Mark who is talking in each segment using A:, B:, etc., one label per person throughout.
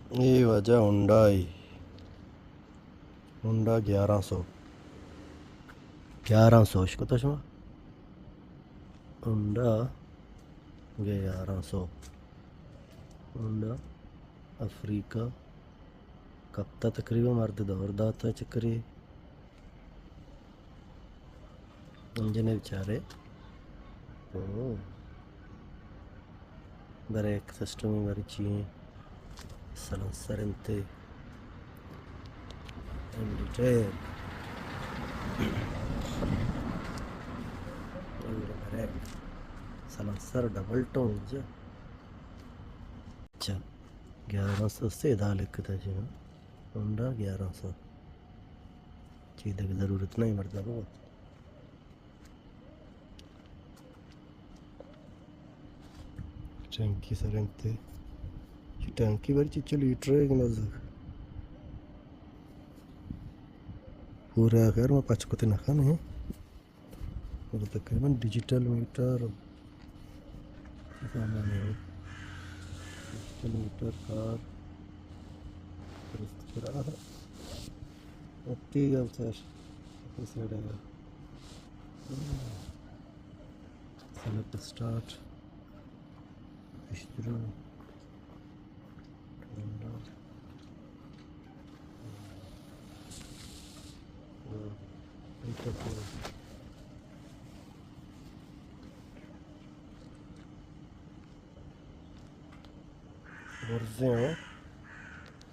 A: ये वजह होंडा 1100 इसको तो शमा होंडा 1100 होंडा अफ्रीका कप्ता तकरीबन मर्द दौर दाता चक्री इंजन बेचारे ब्रेक सिस्टम मरिची सलंसर इंते detail brake silencer double tone जो अच्छा 1100 से इधा लिखता जी होंडा 1100 चीज़ की ज़रूरत नहीं मरता वो टंकी सरेंते टंकी बड़ी चिच्चो लीटर है कि मज़ा पूरा खैर मैं पचपति ना खाने हैं और तकरीबन डिजिटल मीटर सामान्य डिजिटल मीटर कार ठीक है सर सेलेक्ट स्टार्ट वर्जे हो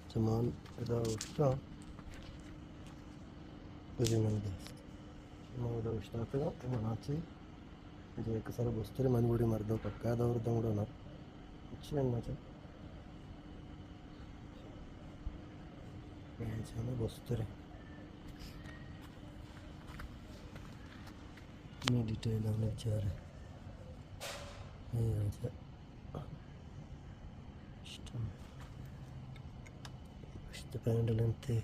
A: सामान इधर उठता ఇది మనది ನಾವು ಸ್ಟಾರ್ಟ್ ಮನಾಚಿ ಇದು ಏಕಸಲ ಬಸ್ತರೆ ಮನ್ಗುಡಿ ಮರ್ದವ ಪಕ್ಕಾದವ್ರದ್ದು ಕೂಡ ನಾವು ಹೆಚ್ಚು ಮಾಚ ಜನ ಬಸ್ತರೆ मी डिटेल हमने विचार है पैंडल अंते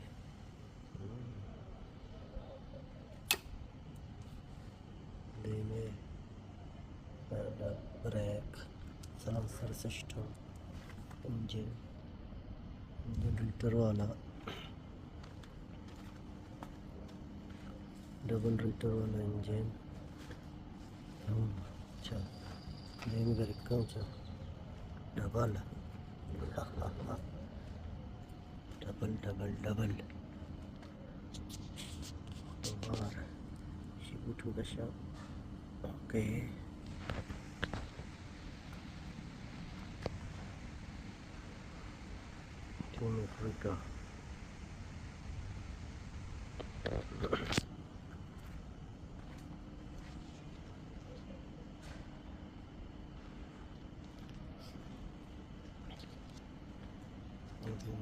A: ब्रेक सलंसर सिस्टम इंजन रीटर वाला डबल रीटर वाला इंजन अच्छा నేను వెరికం डबल डबल डबल डबल और Shibu to the shop okay टून Africa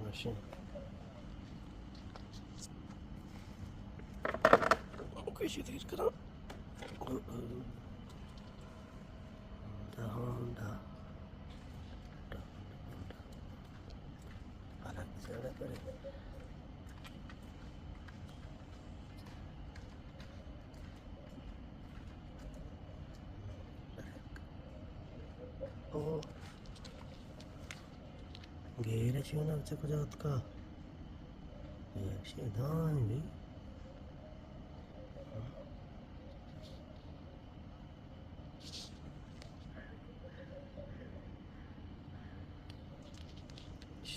A: machine okay she did kara the Honda अलग से करे ओ गेरे शिवना बच्चे को जात का ये शेदान भी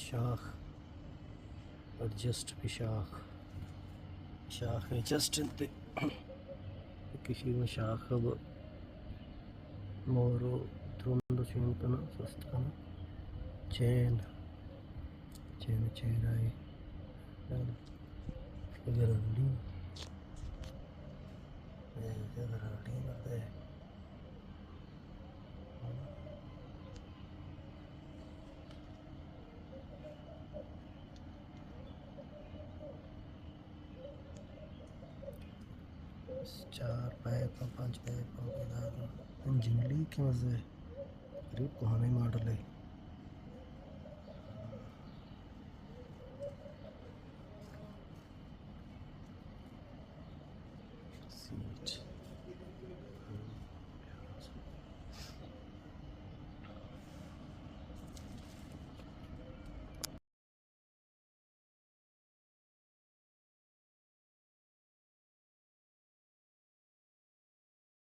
A: शाख एडजस्ट भी शाख एडजस्ट इंते किसी में शाख अब मोरो तुरंत चेन करना सस्ता करना चेन आई गरंडी करते चार पाइप 5 पाइप इंजन लीक मजे करीब पुराने मॉडल है